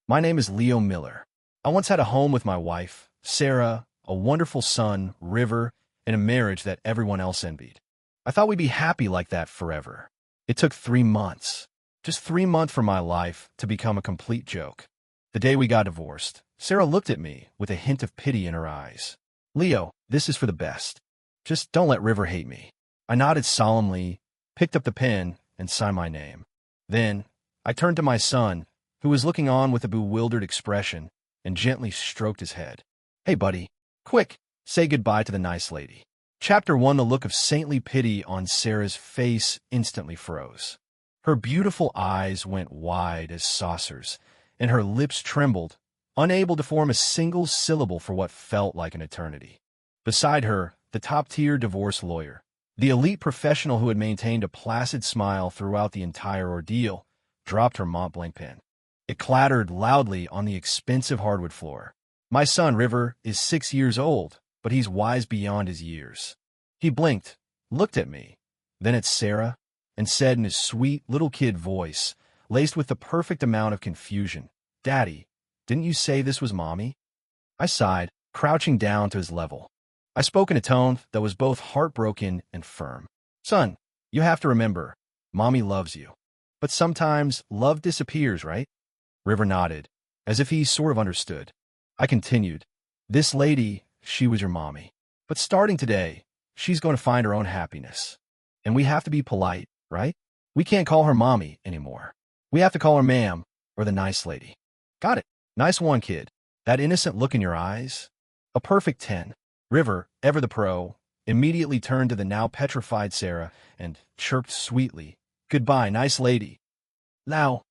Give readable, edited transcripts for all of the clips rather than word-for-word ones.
My name is Leo Miller. I once had a home with my wife, Sarah, a wonderful son, River, and a marriage that everyone else envied. I thought we'd be happy like that forever. It took 3 months. Just 3 months for my life to become a complete joke. The day we got divorced, Sarah looked at me with a hint of pity in her eyes. Leo, this is for the best. Just don't let River hate me. I nodded solemnly, picked up the pen, and signed my name. Then, I turned to my son, who was looking on with a bewildered expression, and gently stroked his head. Hey, buddy. Quick, say goodbye to the nice lady. Chapter 1. The look of saintly pity on Sarah's face instantly froze. Her beautiful eyes went wide as saucers, and her lips trembled, unable to form a single syllable for what felt like an eternity. Beside her, the top-tier divorce lawyer, the elite professional who had maintained a placid smile throughout the entire ordeal, dropped her Montblanc pen. It clattered loudly on the expensive hardwood floor. My son, River, is 6 years old, but he's wise beyond his years. He blinked, looked at me, then at Sarah, and said in his sweet little kid voice, laced with the perfect amount of confusion, "Daddy, didn't you say this was Mommy?" I sighed, crouching down to his level. I spoke in a tone that was both heartbroken and firm. Son, you have to remember, Mommy loves you. But sometimes love disappears, right? River nodded, as if he sort of understood. I continued, this lady, she was your mommy. But starting today, she's going to find her own happiness. And we have to be polite, right? We can't call her Mommy anymore. We have to call her Ma'am, or the nice lady. Got it. Nice one, kid. That innocent look in your eyes? A perfect 10. River, ever the pro, immediately turned to the now petrified Sarah and chirped sweetly, "Goodbye, nice lady." Now,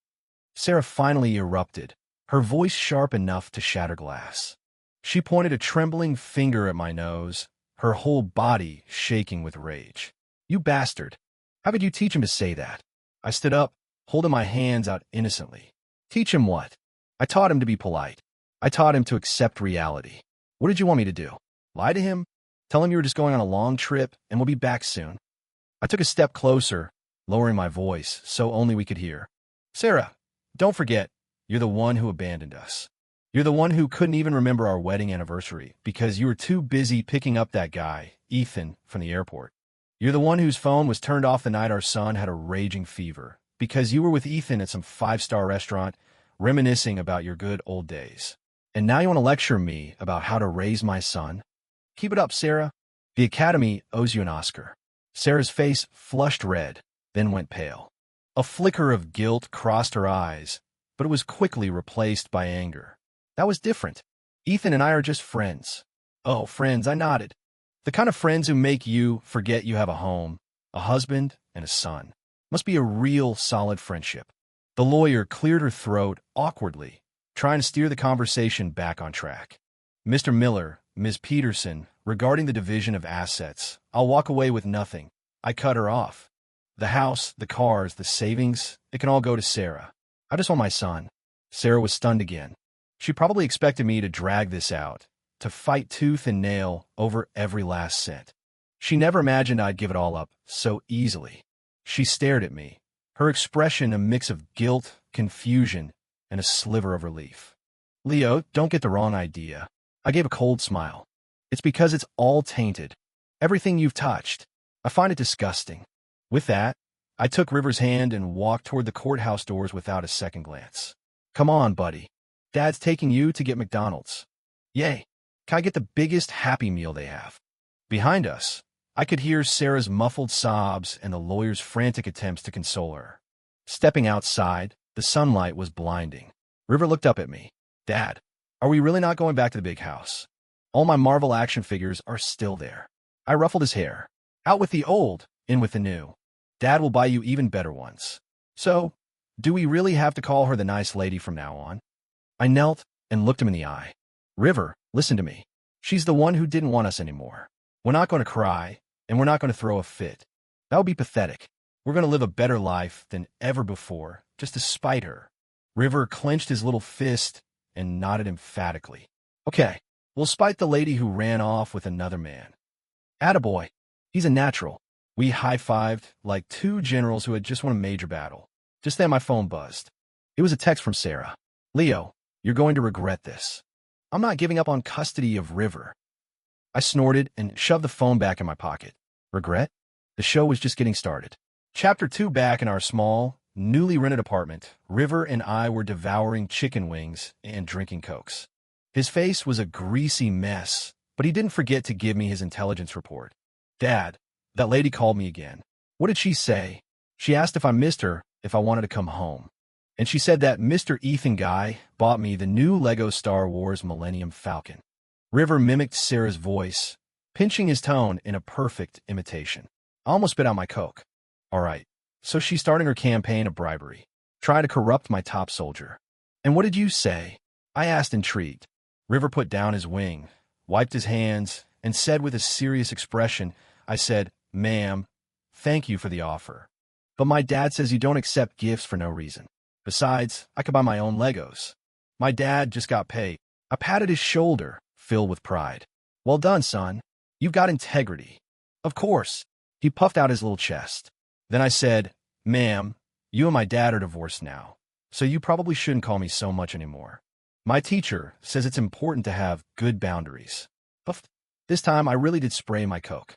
Sarah finally erupted, her voice sharp enough to shatter glass. She pointed a trembling finger at my nose, her whole body shaking with rage. You bastard. How could you teach him to say that? I stood up, holding my hands out innocently. Teach him what? I taught him to be polite. I taught him to accept reality. What did you want me to do? Lie to him? Tell him you were just going on a long trip and we'll be back soon? I took a step closer, lowering my voice so only we could hear. Sarah, don't forget, you're the one who abandoned us. You're the one who couldn't even remember our wedding anniversary because you were too busy picking up that guy, Ethan, from the airport. You're the one whose phone was turned off the night our son had a raging fever because you were with Ethan at some five-star restaurant reminiscing about your good old days. And now you want to lecture me about how to raise my son? Keep it up, Sarah. The Academy owes you an Oscar. Sarah's face flushed red, then went pale. A flicker of guilt crossed her eyes, but it was quickly replaced by anger. That was different. Ethan and I are just friends. Oh, friends, I nodded. The kind of friends who make you forget you have a home, a husband, and a son. Must be a real solid friendship. The lawyer cleared her throat awkwardly, trying to steer the conversation back on track. Mr. Miller, Ms. Peterson, regarding the division of assets, I'll walk away with nothing. I cut her off. The house, the cars, the savings, it can all go to Sarah. I just want my son. Sarah was stunned again. She probably expected me to drag this out, to fight tooth and nail over every last cent. She never imagined I'd give it all up so easily. She stared at me, her expression a mix of guilt, confusion, and a sliver of relief. Leo, don't get the wrong idea. I gave a cold smile. It's because it's all tainted. Everything you've touched. I find it disgusting. With that, I took River's hand and walked toward the courthouse doors without a second glance. Come on, buddy. Dad's taking you to get McDonald's. Yay. Can I get the biggest Happy Meal they have? Behind us, I could hear Sarah's muffled sobs and the lawyer's frantic attempts to console her. Stepping outside, the sunlight was blinding. River looked up at me. Dad, are we really not going back to the big house? All my Marvel action figures are still there. I ruffled his hair. Out with the old, in with the new. Dad will buy you even better ones. So, do we really have to call her the nice lady from now on? I knelt and looked him in the eye. River, listen to me. She's the one who didn't want us anymore. We're not going to cry, and we're not going to throw a fit. That would be pathetic. We're going to live a better life than ever before, just to spite her. River clenched his little fist and nodded emphatically. Okay, we'll spite the lady who ran off with another man. Attaboy. He's a natural. We high-fived like two generals who had just won a major battle. Just then my phone buzzed. It was a text from Sarah. Leo, You're going to regret this. I'm not giving up on custody of River. I snorted and shoved the phone back in my pocket. Regret? The show was just getting started. Chapter 2. Back in our small, newly rented apartment, River and I were devouring chicken wings and drinking Cokes. His face was a greasy mess, but he didn't forget to give me his intelligence report. Dad, that lady called me again. What did she say? She asked if I missed her, if I wanted to come home. And she said that Mr. Ethan guy bought me the new Lego Star Wars Millennium Falcon. River mimicked Sarah's voice, pinching his tone in a perfect imitation. I almost spit out my Coke. All right, so she's starting her campaign of bribery, trying to corrupt my top soldier. And what did you say? I asked, intrigued. River put down his wing, wiped his hands, and said with a serious expression, I said, Ma'am, thank you for the offer. But my dad says you don't accept gifts for no reason. Besides, I could buy my own Legos. My dad just got paid. I patted his shoulder, filled with pride. Well done, son. You've got integrity. Of course. He puffed out his little chest. Then I said, Ma'am, you and my dad are divorced now, so you probably shouldn't call me so much anymore. My teacher says it's important to have good boundaries. Puffed. This time I really did spray my Coke.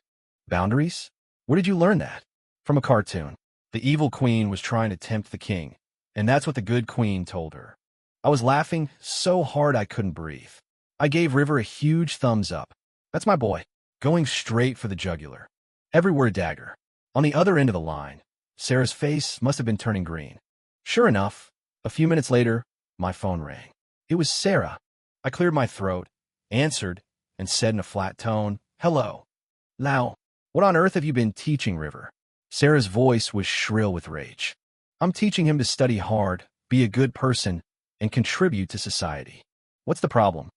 Boundaries? Where did you learn that? From a cartoon. The evil queen was trying to tempt the king, and that's what the good queen told her. I was laughing so hard I couldn't breathe. I gave River a huge thumbs up. That's my boy, going straight for the jugular. Everywhere dagger. On the other end of the line, Sarah's face must have been turning green. Sure enough, a few minutes later, my phone rang. It was Sarah. I cleared my throat, answered, and said in a flat tone, Hello. Now, what on earth have you been teaching River? Sarah's voice was shrill with rage. I'm teaching him to study hard, be a good person, and contribute to society. What's the problem?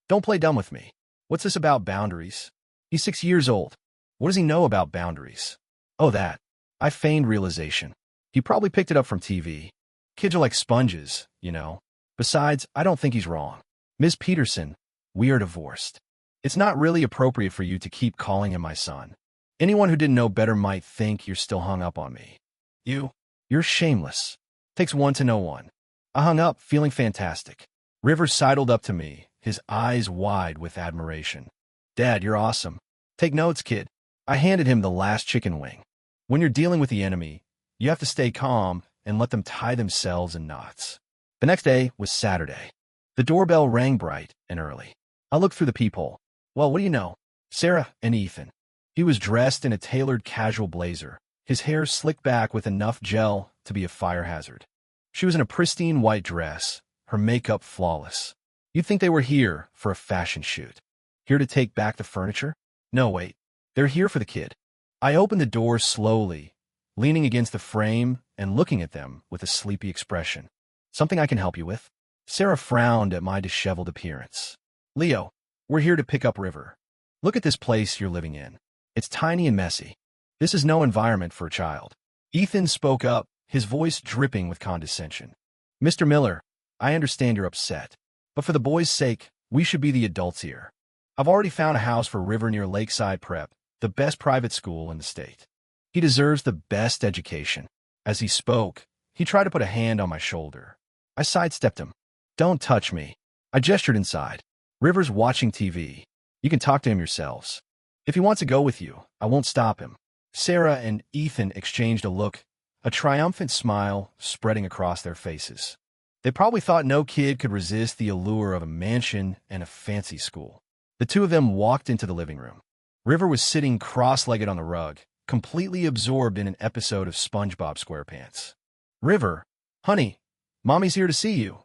Don't play dumb with me. What's this about boundaries? He's 6 years old. What does he know about boundaries? Oh, that. I feigned realization. He probably picked it up from TV. Kids are like sponges, you know. Besides, I don't think he's wrong. Ms. Peterson, we are divorced. It's not really appropriate for you to keep calling him my son. Anyone who didn't know better might think you're still hung up on me. You're shameless. Takes one to know one. I hung up, feeling fantastic. River sidled up to me, his eyes wide with admiration. Dad, you're awesome. Take notes, kid. I handed him the last chicken wing. When you're dealing with the enemy, you have to stay calm and let them tie themselves in knots. The next day was Saturday. The doorbell rang bright and early. I looked through the peephole. Well, what do you know? Sarah and Ethan. He was dressed in a tailored casual blazer, his hair slicked back with enough gel to be a fire hazard. She was in a pristine white dress, her makeup flawless. You'd think they were here for a fashion shoot. Here to take back the furniture? No, wait. They're here for the kid. I opened the door slowly, leaning against the frame and looking at them with a sleepy expression. Something I can help you with? Sarah frowned at my disheveled appearance. Leo, we're here to pick up River. Look at this place you're living in. It's tiny and messy. This is no environment for a child. Ethan spoke up, his voice dripping with condescension. Mr. Miller, I understand you're upset, but for the boy's sake, we should be the adults here. I've already found a house for River near Lakeside Prep, the best private school in the state. He deserves the best education. As he spoke, he tried to put a hand on my shoulder. I sidestepped him. Don't touch me. I gestured inside. River's watching TV. You can talk to him yourselves. If he wants to go with you, I won't stop him. Sarah and Ethan exchanged a look, a triumphant smile spreading across their faces. They probably thought no kid could resist the allure of a mansion and a fancy school. The two of them walked into the living room. River was sitting cross-legged on the rug, completely absorbed in an episode of SpongeBob SquarePants. River, honey, Mommy's here to see you,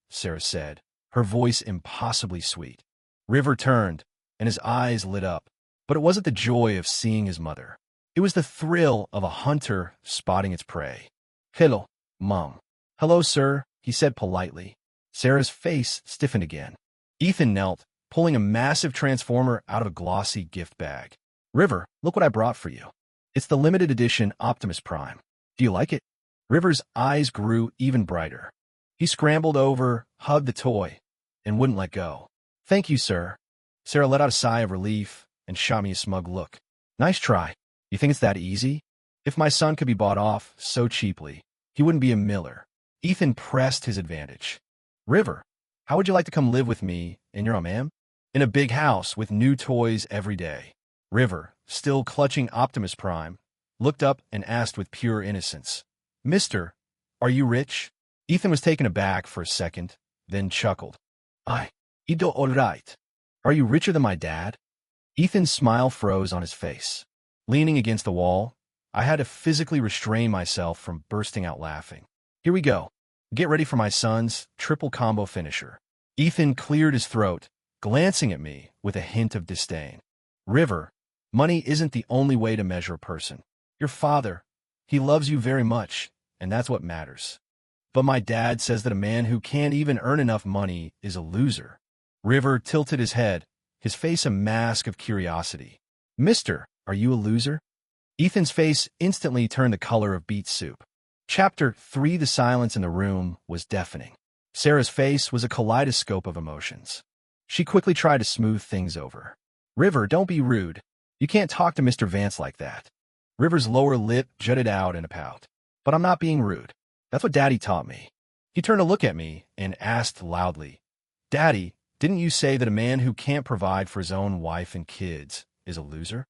Sarah said, her voice impossibly sweet. River turned, and his eyes lit up. But it wasn't the joy of seeing his mother. It was the thrill of a hunter spotting its prey. Hello, Mom. Hello, sir, he said politely. Sarah's face stiffened again. Ethan knelt, pulling a massive transformer out of a glossy gift bag. River, look what I brought for you. It's the limited edition Optimus Prime. Do you like it? River's eyes grew even brighter. He scrambled over, hugged the toy, and wouldn't let go. Thank you, sir. Sarah let out a sigh of relief and shot me a smug look. Nice try. You think it's that easy? If my son could be bought off so cheaply, he wouldn't be a Miller. Ethan pressed his advantage. River, How would you like to come live with me in your ma'am? In a big house with new toys every day. River, still clutching Optimus Prime, looked up and asked with pure innocence, Mister, are you rich? Ethan was taken aback for a second, then chuckled. I do all right. Are you richer than my dad? Ethan's smile froze on his face. Leaning against the wall, I had to physically restrain myself from bursting out laughing. Here we go. Get ready for my son's triple combo finisher. Ethan cleared his throat, glancing at me with a hint of disdain. River, money isn't the only way to measure a person. Your father, he loves you very much, and that's what matters. But my dad says that a man who can't even earn enough money is a loser. River tilted his head, his face a mask of curiosity. Mister, are you a loser? Ethan's face instantly turned the color of beet soup. Chapter 3. The silence in the room was deafening. Sarah's face was a kaleidoscope of emotions. She quickly tried to smooth things over. River, don't be rude. You can't talk to Mr. Vance like that. River's lower lip jutted out in a pout. But I'm not being rude. That's what Daddy taught me. He turned to look at me and asked loudly, Daddy, didn't you say that a man who can't provide for his own wife and kids is a loser?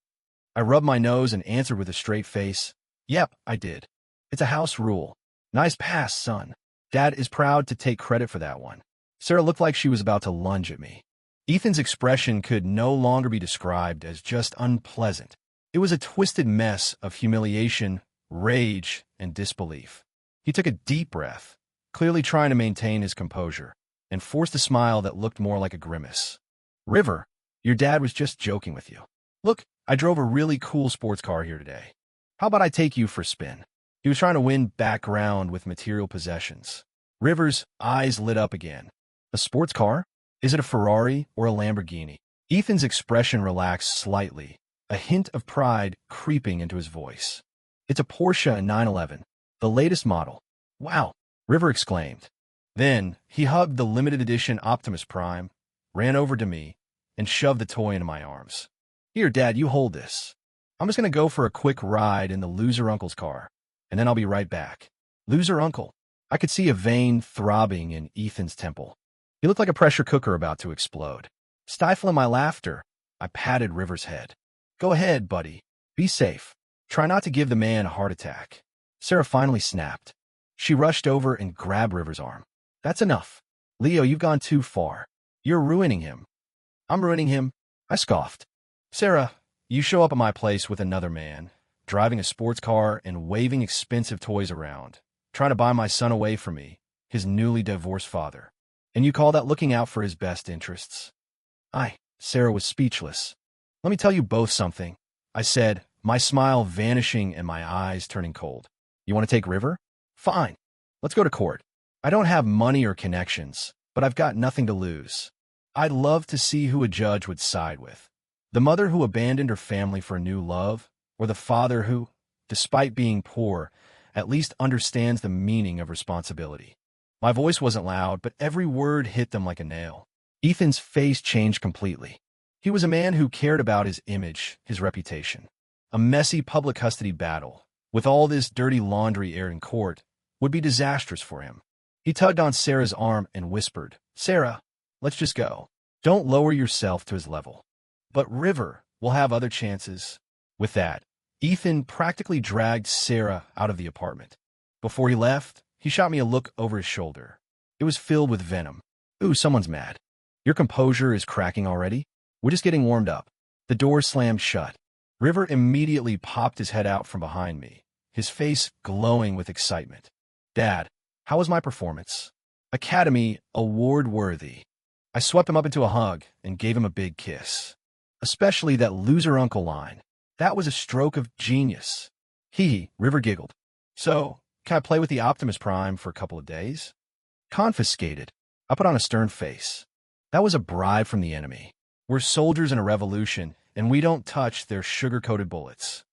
I rubbed my nose and answered with a straight face, Yep, I did. It's a house rule. Nice pass, son. Dad is proud to take credit for that one. Sarah looked like she was about to lunge at me. Ethan's expression could no longer be described as just unpleasant. It was a twisted mess of humiliation, rage, and disbelief. He took a deep breath, clearly trying to maintain his composure, and forced a smile that looked more like a grimace. River, your dad was just joking with you. Look, I drove a really cool sports car here today. How about I take you for a spin? He was trying to win back ground with material possessions. River's eyes lit up again. A sports car? Is it a Ferrari or a Lamborghini? Ethan's expression relaxed slightly, a hint of pride creeping into his voice. It's a Porsche 911, the latest model. Wow, River exclaimed. Then he hugged the limited edition Optimus Prime, ran over to me, and shoved the toy into my arms. Here, Dad, you hold this. I'm just going to go for a quick ride in the loser uncle's car, and then I'll be right back. Loser uncle. I could see a vein throbbing in Ethan's temple. He looked like a pressure cooker about to explode. Stifling my laughter, I patted River's head. Go ahead, buddy. Be safe. Try not to give the man a heart attack. Sarah finally snapped. She rushed over and grabbed River's arm. That's enough. Leo, you've gone too far. You're ruining him. I'm ruining him? I scoffed. Sarah, you show up at my place with another man, driving a sports car and waving expensive toys around, trying to buy my son away from me, his newly divorced father. And you call that looking out for his best interests? Sarah was speechless. Let me tell you both something, I said, my smile vanishing and my eyes turning cold. You want to take River? Fine. Let's go to court. I don't have money or connections, but I've got nothing to lose. I'd love to see who a judge would side with. The mother who abandoned her family for a new love, or the father who, despite being poor, at least understands the meaning of responsibility. My voice wasn't loud, but every word hit them like a nail. Ethan's face changed completely. He was a man who cared about his image, his reputation. A messy public custody battle, with all this dirty laundry aired in court, would be disastrous for him. He tugged on Sarah's arm and whispered, Sarah, let's just go. Don't lower yourself to his level. But River will have other chances. With that, Ethan practically dragged Sarah out of the apartment. Before he left, he shot me a look over his shoulder. It was filled with venom. Ooh, someone's mad. Your composure is cracking already? We're just getting warmed up. The door slammed shut. River immediately popped his head out from behind me, his face glowing with excitement. Dad, how was my performance? Academy Award-worthy. I swept him up into a hug and gave him a big kiss. Especially that loser uncle line. That was a stroke of genius. River giggled. So, can I play with the Optimus Prime for a couple of days? Confiscated. I put on a stern face. That was a bribe from the enemy. We're soldiers in a revolution, and we don't touch their sugar-coated bullets.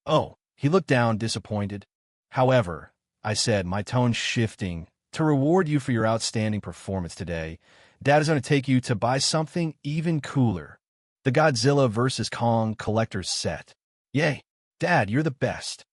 Oh, he looked down, disappointed. However, I said, my tone shifting, to reward you for your outstanding performance today, Dad is going to take you to buy something even cooler. The Godzilla vs. Kong collector's set. Yay, Dad, you're the best.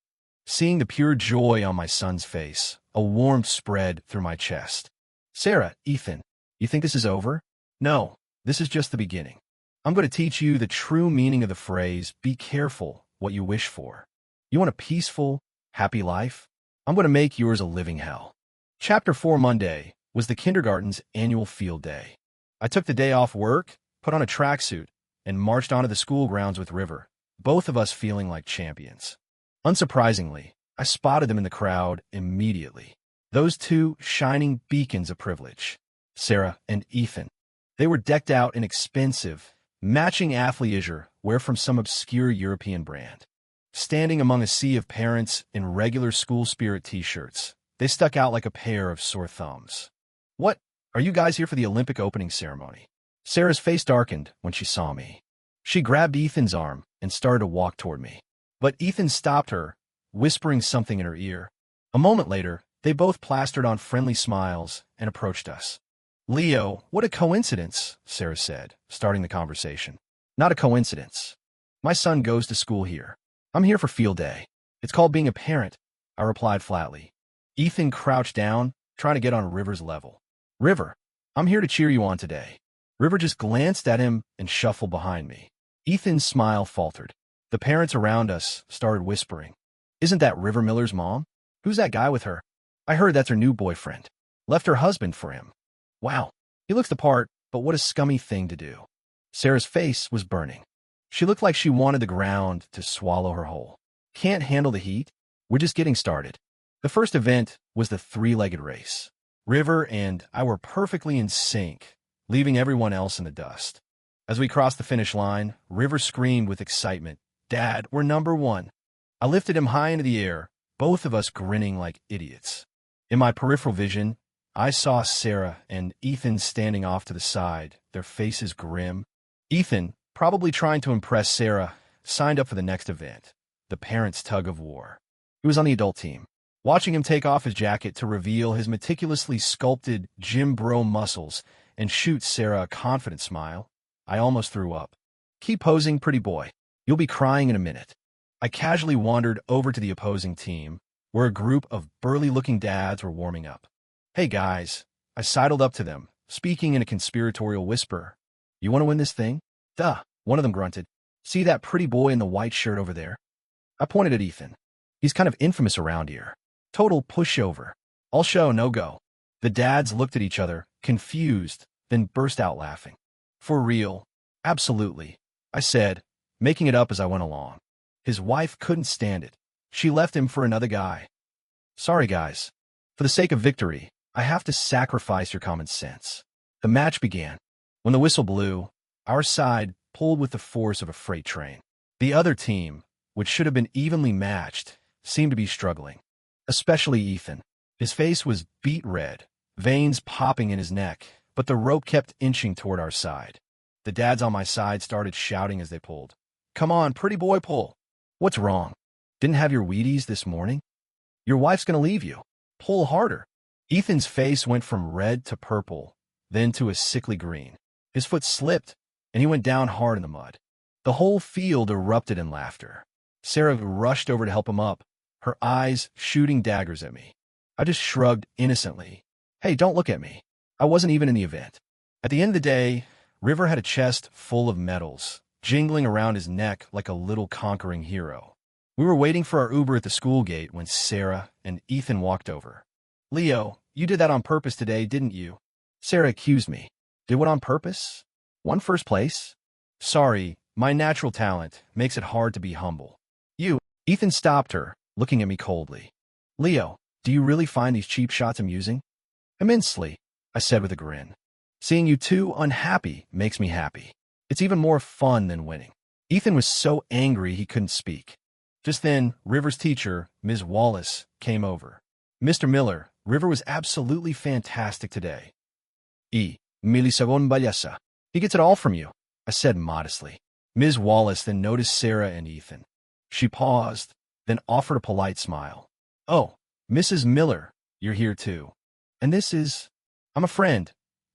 Seeing the pure joy on my son's face, a warmth spread through my chest. Sarah, Ethan, You think this is over? No, this is just the beginning. I'm going to teach you the true meaning of the phrase, be careful what you wish for. You want a peaceful, happy life? I'm going to make yours a living hell. Chapter 4 Monday was the kindergarten's annual field day. I took the day off work, put on a tracksuit, and marched onto the school grounds with River, both of us feeling like champions. Unsurprisingly, I spotted them in the crowd immediately. Those two shining beacons of privilege, Sarah and Ethan. They were decked out in expensive, matching athleisure wear from some obscure European brand. Standing among a sea of parents in regular school spirit t-shirts, they stuck out like a pair of sore thumbs. What? Are you guys here for the Olympic opening ceremony? Sarah's face darkened when she saw me. She grabbed Ethan's arm and started to walk toward me. But Ethan stopped her, whispering something in her ear. A moment later, they both plastered on friendly smiles and approached us. Leo, what a coincidence, Sarah said, starting the conversation. Not a coincidence. My son goes to school here. I'm here for field day. It's called being a parent, I replied flatly. Ethan crouched down, trying to get on River's level. River, I'm here to cheer you on today. River just glanced at him and shuffled behind me. Ethan's smile faltered. The parents around us started whispering. Isn't that River Miller's mom? Who's that guy with her? I heard that's her new boyfriend. Left her husband for him. Wow, he looks the part, but what a scummy thing to do. Sarah's face was burning. She looked like she wanted the ground to swallow her whole. Can't handle the heat? We're just getting started. The first event was the three-legged race. River and I were perfectly in sync, leaving everyone else in the dust. As we crossed the finish line, River screamed with excitement, Dad, we're number one. I lifted him high into the air, both of us grinning like idiots. In my peripheral vision, I saw Sarah and Ethan standing off to the side, their faces grim. Ethan, probably trying to impress Sarah, signed up for the next event, the parents' tug-of-war. He was on the adult team. Watching him take off his jacket to reveal his meticulously sculpted gym bro muscles and shoot Sarah a confident smile, I almost threw up. Keep posing, pretty boy. You'll be crying in a minute. I casually wandered over to the opposing team, where a group of burly-looking dads were warming up. Hey guys, I sidled up to them, speaking in a conspiratorial whisper. You want to win this thing? Duh, one of them grunted. See that pretty boy in the white shirt over there? I pointed at Ethan. He's kind of infamous around here. Total pushover. All show, no go. The dads looked at each other, confused, then burst out laughing. For real? Absolutely, I said, making it up as I went along. His wife couldn't stand it. She left him for another guy. Sorry, guys. For the sake of victory, I have to sacrifice your common sense. The match began. When the whistle blew, our side pulled with the force of a freight train. The other team, which should have been evenly matched, seemed to be struggling. Especially Ethan. His face was beet red, veins popping in his neck, but the rope kept inching toward our side. The dads on my side started shouting as they pulled. Come on, pretty boy, pull. What's wrong? Didn't have your Wheaties this morning? Your wife's gonna leave you. Pull harder. Ethan's face went from red to purple, then to a sickly green. His foot slipped, and he went down hard in the mud. The whole field erupted in laughter. Sarah rushed over to help him up, her eyes shooting daggers at me. I just shrugged innocently. Hey, don't look at me. I wasn't even in the event. At the end of the day, River had a chest full of medals, jingling around his neck like a little conquering hero. We were waiting for our Uber at the school gate when Sarah and Ethan walked over. Leo, you did that on purpose today, didn't you? Sarah accused me. Did what on purpose? Won first place? Sorry, my natural talent makes it hard to be humble. Ethan stopped her, looking at me coldly. Leo, do you really find these cheap shots amusing? Immensely, I said with a grin. Seeing you two unhappy makes me happy. It's even more fun than winning. Ethan was so angry he couldn't speak. Just then, River's teacher, Ms. Wallace, came over. Mr. Miller, River was absolutely fantastic today. Milisagon Balyasa. He gets it all from you, I said modestly. Ms. Wallace then noticed Sarah and Ethan. She paused, then offered a polite smile. Oh, Mrs. Miller, you're here too. And this is... I'm a friend.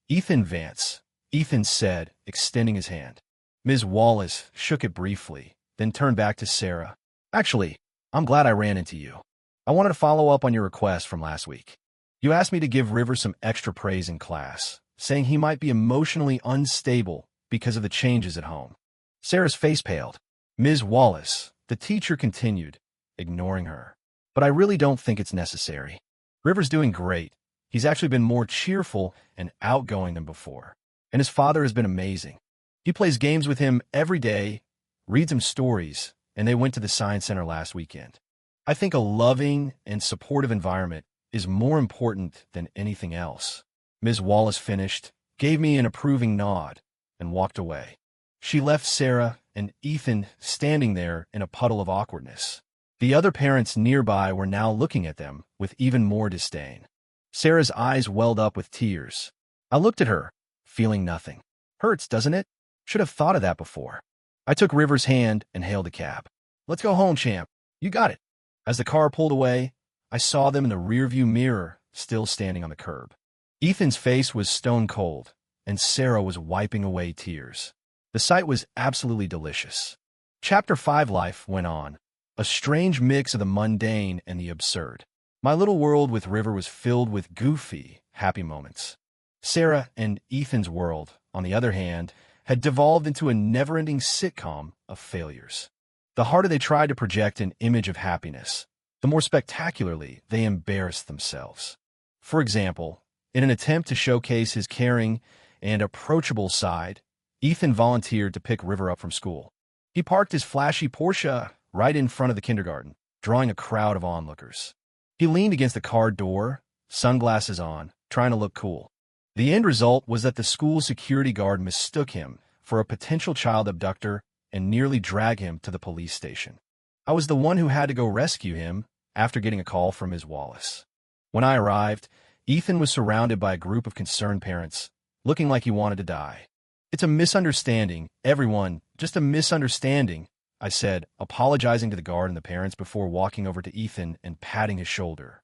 Ethan Vance, Ethan said, extending his hand. Ms. Wallace shook it briefly, then turned back to Sarah. Actually, I'm glad I ran into you. I wanted to follow up on your request from last week. You asked me to give River some extra praise in class, saying he might be emotionally unstable because of the changes at home. Sarah's face paled. "Ms. Wallace," the teacher continued, ignoring her. "But I really don't think it's necessary. River's doing great. He's actually been more cheerful and outgoing than before. And his father has been amazing. He plays games with him every day, reads him stories, and they went to the science center last weekend. I think a loving and supportive environment is more important than anything else." Ms. Wallace finished, gave me an approving nod, and walked away. She left Sarah and Ethan standing there in a puddle of awkwardness. The other parents nearby were now looking at them with even more disdain. Sarah's eyes welled up with tears. I looked at her, feeling nothing. "Hurts, doesn't it? Should have thought of that before." I took River's hand and hailed a cab. "Let's go home, champ. You got it." As the car pulled away, I saw them in the rearview mirror, still standing on the curb. Ethan's face was stone cold, and Sarah was wiping away tears. The sight was absolutely delicious. Chapter 5 life went on, a strange mix of the mundane and the absurd. My little world with River was filled with goofy, happy moments. Sarah and Ethan's world, on the other hand, had devolved into a never-ending sitcom of failures. The harder they tried to project an image of happiness, the more spectacularly they embarrassed themselves. For example, in an attempt to showcase his caring and approachable side, Ethan volunteered to pick River up from school. He parked his flashy Porsche right in front of the kindergarten, drawing a crowd of onlookers. He leaned against the car door, sunglasses on, trying to look cool. The end result was that the school security guard mistook him for a potential child abductor and nearly dragged him to the police station. I was the one who had to go rescue him after getting a call from Ms. Wallace. When I arrived, Ethan was surrounded by a group of concerned parents, looking like he wanted to die. "It's a misunderstanding, everyone, just a misunderstanding," I said, apologizing to the guard and the parents before walking over to Ethan and patting his shoulder.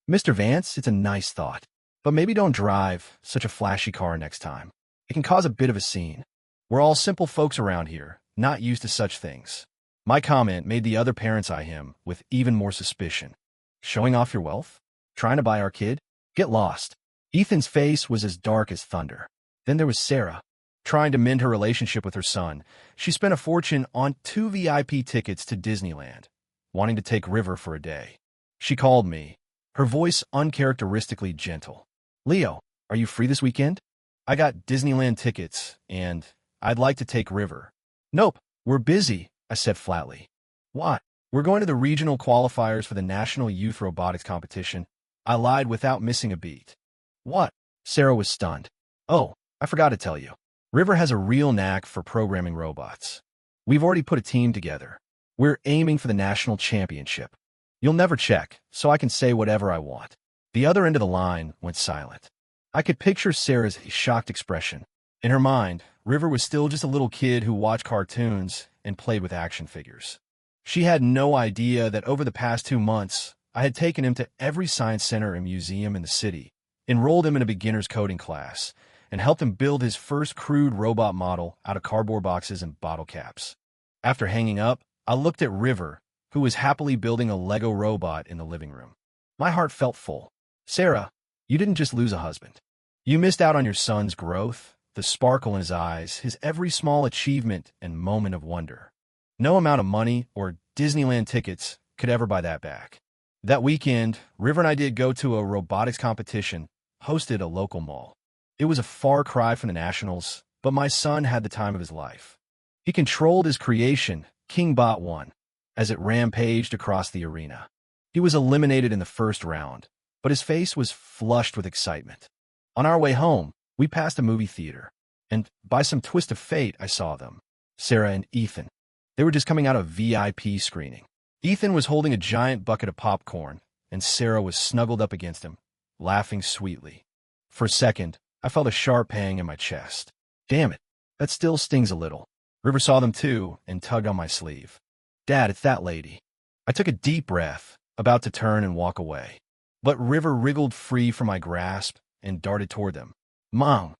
"Mr. Vance, it's a nice thought, but maybe don't drive such a flashy car next time. It can cause a bit of a scene. We're all simple folks around here, not used to such things." My comment made the other parents eye him with even more suspicion. "Showing off your wealth? Trying to buy our kid? Get lost." Ethan's face was as dark as thunder. Then there was Sarah. Trying to mend her relationship with her son, she spent a fortune on 2 VIP tickets to Disneyland, wanting to take River for a day. She called me, her voice uncharacteristically gentle. "Leo, are you free this weekend? I got Disneyland tickets, and I'd like to take River." "Nope, we're busy," I said flatly. "What?" "We're going to the regional qualifiers for the National Youth Robotics Competition." I lied without missing a beat. "What?" Sarah was stunned. "Oh, I forgot to tell you. River has a real knack for programming robots. We've already put a team together. We're aiming for the national championship. You'll never check, so I can say whatever I want." The other end of the line went silent. I could picture Sarah's shocked expression. In her mind, River was still just a little kid who watched cartoons and played with action figures. She had no idea that over the past 2 months, I had taken him to every science center and museum in the city, enrolled him in a beginner's coding class, and helped him build his first crude robot model out of cardboard boxes and bottle caps. After hanging up, I looked at River, who was happily building a Lego robot in the living room. My heart felt full. "Sarah, you didn't just lose a husband. You missed out on your son's growth, the sparkle in his eyes, his every small achievement and moment of wonder. No amount of money or Disneyland tickets could ever buy that back." That weekend, River and I did go to a robotics competition hosted at a local mall. It was a far cry from the Nationals, but my son had the time of his life. He controlled his creation, KingBot 1, as it rampaged across the arena. He was eliminated in the first round, but his face was flushed with excitement. On our way home, we passed a movie theater, and by some twist of fate, I saw them, Sarah and Ethan. They were just coming out of VIP screening. Ethan was holding a giant bucket of popcorn, and Sarah was snuggled up against him, laughing sweetly. For a second, I felt a sharp pang in my chest. Damn it, that still stings a little. River saw them too and tugged on my sleeve. "Dad, it's that lady." I took a deep breath, about to turn and walk away. But River wriggled free from my grasp and darted toward them. "Mom!"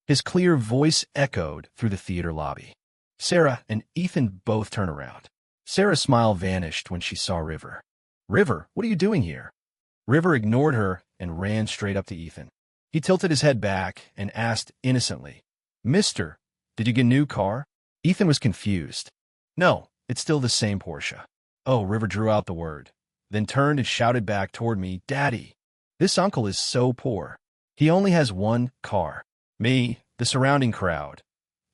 His clear voice echoed through the theater lobby. Sarah and Ethan both turned around. Sarah's smile vanished when she saw River. "River, what are you doing here?" River ignored her and ran straight up to Ethan. He tilted his head back and asked innocently, "Mister, did you get a new car?" Ethan was confused. "No, it's still the same Porsche." Oh, River drew out the word, then turned and shouted back toward me, "Daddy, this uncle is so poor. He only has one car." Me, the surrounding crowd.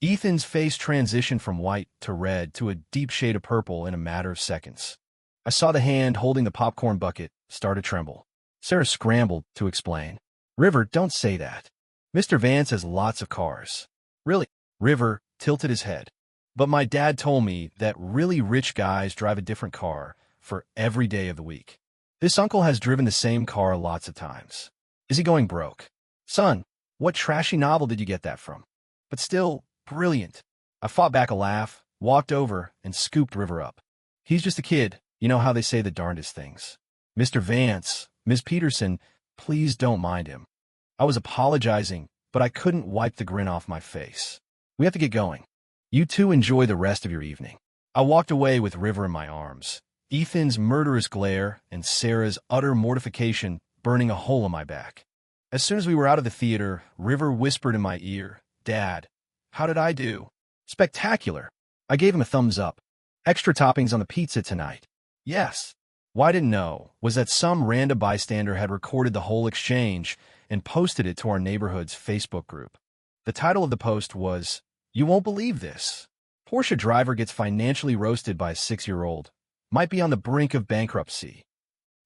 Ethan's face transitioned from white to red to a deep shade of purple in a matter of seconds. I saw the hand holding the popcorn bucket start to tremble. Sarah scrambled to explain. "River, don't say that. Mr. Vance has lots of cars." "Really?" River tilted his head. "But my dad told me that really rich guys drive a different car for every day of the week. This uncle has driven the same car lots of times. Is he going broke?" "Son, what trashy novel did you get that from?" "But still, brilliant." I fought back a laugh, walked over, and scooped River up. "He's just a kid. You know how they say the darndest things." "Mr. Vance, Miss Peterson, please don't mind him." I was apologizing, but I couldn't wipe the grin off my face. "We have to get going. You two enjoy the rest of your evening." I walked away with River in my arms, Ethan's murderous glare and Sarah's utter mortification burning a hole in my back. As soon as we were out of the theater, River whispered in my ear, "Dad, how did I do?" "Spectacular." I gave him a thumbs up. "Extra toppings on the pizza tonight." "Yes." What I didn't know was that some random bystander had recorded the whole exchange and posted it to our neighborhood's Facebook group. The title of the post was, "You won't believe this. Porsche driver gets financially roasted by a 6-year-old. Might be on the brink of bankruptcy."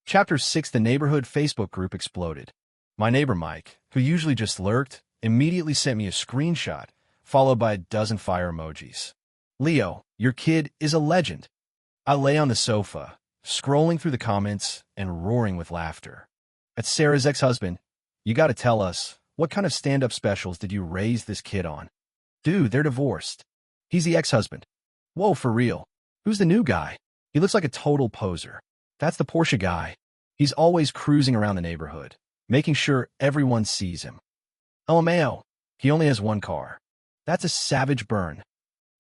Chapter 6. The neighborhood Facebook group exploded. My neighbor Mike, who usually just lurked, immediately sent me a screenshot, followed by a dozen fire emojis. "Leo, your kid is a legend." I lay on the sofa, scrolling through the comments and roaring with laughter. At Sarah's ex-husband, "You gotta tell us, what kind of stand-up specials did you raise this kid on?" "Dude, they're divorced." "He's the ex-husband." "Whoa, for real? Who's the new guy? He looks like a total poser." "That's the Porsche guy. He's always cruising around the neighborhood, making sure everyone sees him." "LMAO, he only has one car." "That's a savage burn."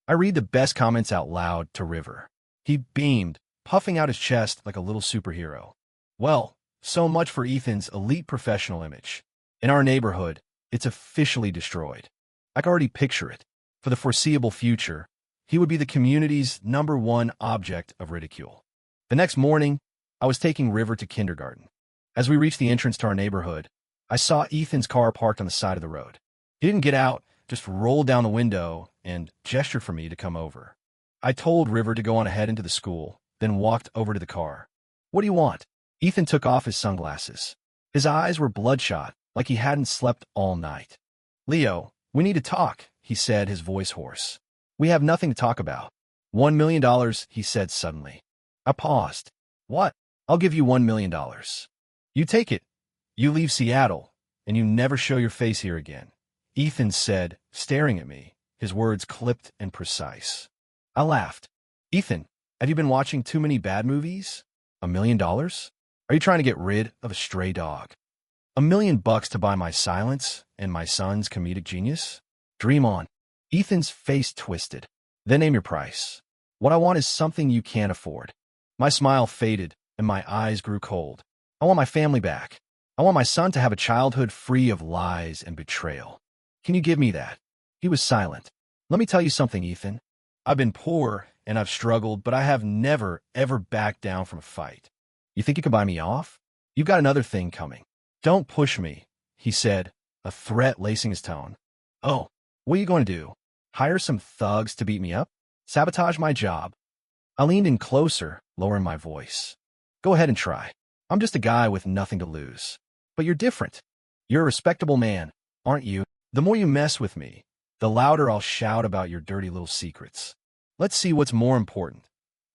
I read the best comments out loud to River. He beamed, puffing out his chest like a little superhero. "Well, so much for Ethan's elite professional image. In our neighborhood, it's officially destroyed. I can already picture it. For the foreseeable future, he would be the community's #1 object of ridicule." The next morning, I was taking River to kindergarten. As we reached the entrance to our neighborhood, I saw Ethan's car parked on the side of the road. He didn't get out, just rolled down the window and gestured for me to come over. I told River to go on ahead into the school, then walked over to the car. "What do you want?" Ethan took off his sunglasses. His eyes were bloodshot, like he hadn't slept all night. "Leo, we need to talk," he said, his voice hoarse. "We have nothing to talk about." $1 million, he said suddenly. I paused. "What?" "I'll give you $1 million. You take it. You leave Seattle, and you never show your face here again," Ethan said, staring at me, his words clipped and precise. I laughed. "Ethan, have you been watching too many bad movies? $1 million? Are you trying to get rid of a stray dog? $1 million to buy my silence and my son's comedic genius? Dream on." Ethan's face twisted. "Then name your price." "What I want is something you can't afford." My smile faded, and my eyes grew cold. "I want my family back. I want my son to have a childhood free of lies and betrayal. Can you give me that?" He was silent. "Let me tell you something, Ethan. I've been poor, and I've struggled, but I have never, ever backed down from a fight. You think you can buy me off? You've got another thing coming." "Don't push me," he said, a threat lacing his tone. "Oh, what are you going to do? Hire some thugs to beat me up? Sabotage my job?" I leaned in closer, lowering my voice. "Go ahead and try. I'm just a guy with nothing to lose. But you're different. You're a respectable man, aren't you? The more you mess with me, the louder I'll shout about your dirty little secrets. Let's see what's more important,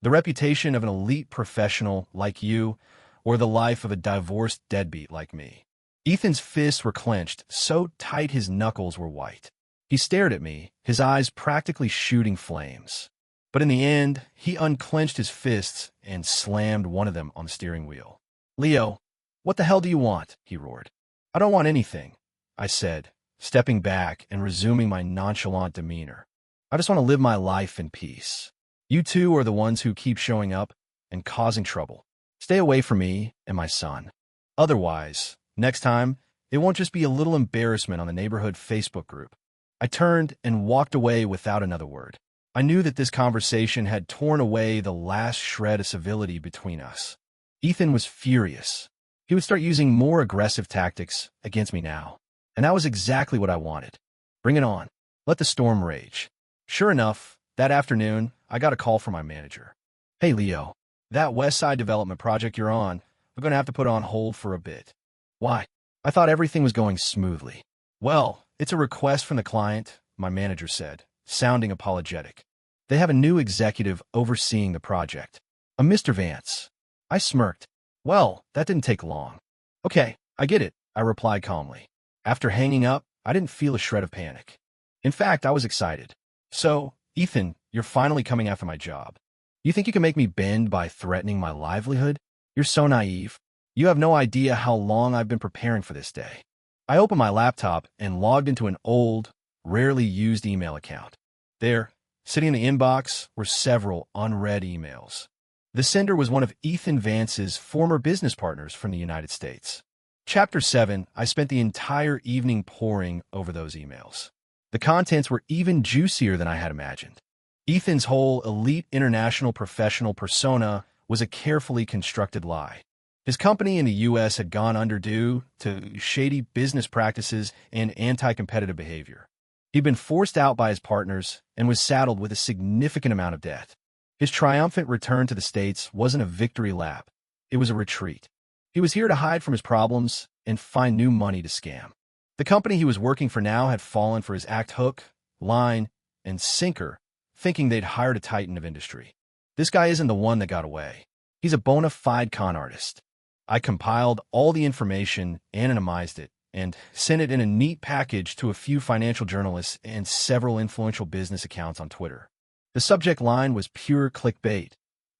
the reputation of an elite professional like you, or the life of a divorced deadbeat like me." Ethan's fists were clenched, so tight his knuckles were white. He stared at me, his eyes practically shooting flames. But in the end, he unclenched his fists and slammed one of them on the steering wheel. "Leo, what the hell do you want?" he roared. "I don't want anything," I said, stepping back and resuming my nonchalant demeanor. "I just want to live my life in peace. You two are the ones who keep showing up and causing trouble. Stay away from me and my son. Otherwise, next time, It won't just be a little embarrassment on the neighborhood Facebook group. I turned and walked away without another word. I knew that this conversation had torn away the last shred of civility between us. Ethan was furious. He would start using more aggressive tactics against me now. And that was exactly what I wanted. Bring it on. Let the storm rage. Sure enough, that afternoon, I got a call from my manager. Hey, Leo, that West Side development project you're on, we're going to have to put on hold for a bit. Why? I thought everything was going smoothly. Well, it's a request from the client, my manager said, sounding apologetic. They have a new executive overseeing the project. A Mr. Vance. I smirked. Well, that didn't take long. Okay, I get it, I replied calmly. After hanging up, I didn't feel a shred of panic. In fact, I was excited. So, Ethan, you're finally coming after my job. You think you can make me bend by threatening my livelihood? You're so naive. You have no idea how long I've been preparing for this day. I opened my laptop and logged into an old, rarely used email account. There, sitting in the inbox, were several unread emails. The sender was one of Ethan Vance's former business partners from the United States. Chapter 7, I spent the entire evening poring over those emails. The contents were even juicier than I had imagined. Ethan's whole elite international professional persona was a carefully constructed lie. His company in the U.S. had gone under due to shady business practices and anti-competitive behavior. He'd been forced out by his partners and was saddled with a significant amount of debt. His triumphant return to the States wasn't a victory lap. It was a retreat. He was here to hide from his problems and find new money to scam. The company he was working for now had fallen for his act hook, line, and sinker, thinking they'd hired a titan of industry. This guy isn't the one that got away. He's a bona fide con artist. I compiled all the information, anonymized it, and sent it in a neat package to a few financial journalists and several influential business accounts on Twitter. The subject line was pure clickbait.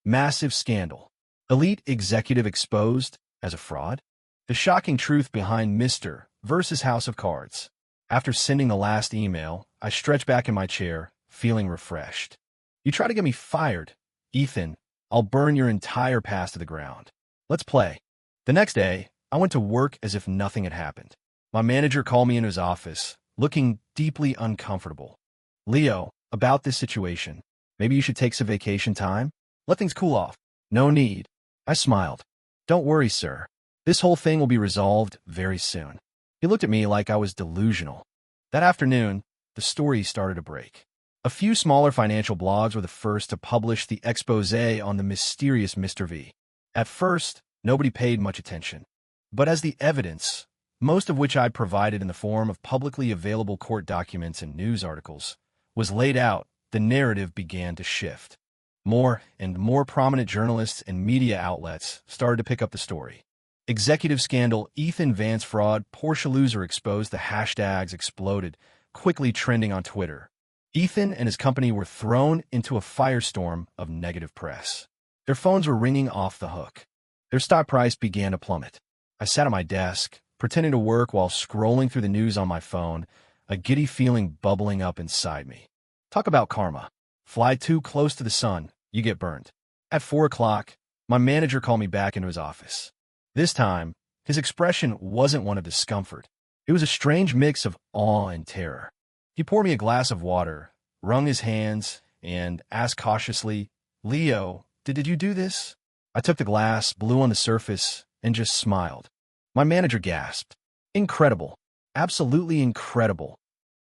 Massive scandal. Elite executive exposed as a fraud. The shocking truth behind Mr. versus House of Cards. After sending the last email, I stretched back in my chair, feeling refreshed. You try to get me fired, Ethan. I'll burn your entire past to the ground. Let's play. The next day, I went to work as if nothing had happened. My manager called me into his office, looking deeply uncomfortable. Leo, about this situation, maybe you should take some vacation time? Let things cool off. No need. I smiled. Don't worry, sir. This whole thing will be resolved very soon. He looked at me like I was delusional. That afternoon, the story started to break. A few smaller financial blogs were the first to publish the exposé on the mysterious Mr. V. At first, nobody paid much attention. But as the evidence, most of which I provided in the form of publicly available court documents and news articles, was laid out, the narrative began to shift. More and more prominent journalists and media outlets started to pick up the story. Executive scandal, Ethan Vance fraud, Porsche loser exposed. The hashtags exploded, quickly trending on Twitter. Ethan and his company were thrown into a firestorm of negative press. Their phones were ringing off the hook. Their stock price began to plummet. I sat at my desk, pretending to work while scrolling through the news on my phone, a giddy feeling bubbling up inside me. Talk about karma. Fly too close to the sun, you get burned. At 4 o'clock, my manager called me back into his office. This time, his expression wasn't one of discomfort. It was a strange mix of awe and terror. He poured me a glass of water, wrung his hands, and asked cautiously, Leo, did you do this? I took the glass, blew on the surface, and just smiled. My manager gasped. Incredible. Absolutely incredible.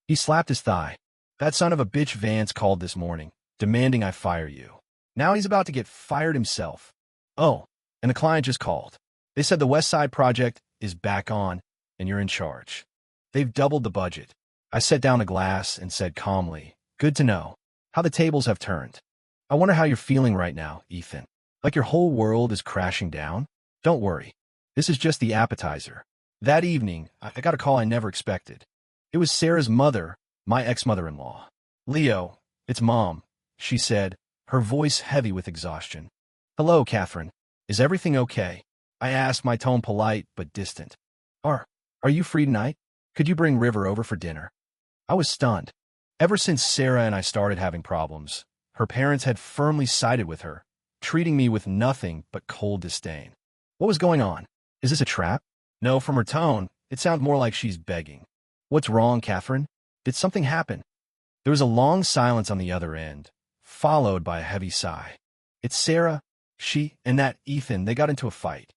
He slapped his thigh. That son of a bitch Vance called this morning, demanding I fire you. Now he's about to get fired himself. Oh, and the client just called. They said the West Side project is back on, and you're in charge. They've doubled the budget. I set down the glass and said calmly, good to know. How the tables have turned. I wonder how you're feeling right now, Ethan. Like your whole world is crashing down? Don't worry. This is just the appetizer. That evening, I got a call I never expected. It was Sarah's mother, my ex-mother-in-law. Leo, it's Mom, she said, her voice heavy with exhaustion. Hello, Catherine. Is everything okay? I asked, my tone polite but distant. Are you free tonight? Could you bring River over for dinner? I was stunned. Ever since Sarah and I started having problems, her parents had firmly sided with her, treating me with nothing but cold disdain. What was going on? Is this a trap? No, from her tone, It sounded more like she's begging. What's wrong, Catherine? Did something happen? There was a long silence on the other end, followed by a heavy sigh. It's Sarah. She and that Ethan, they got into a fight.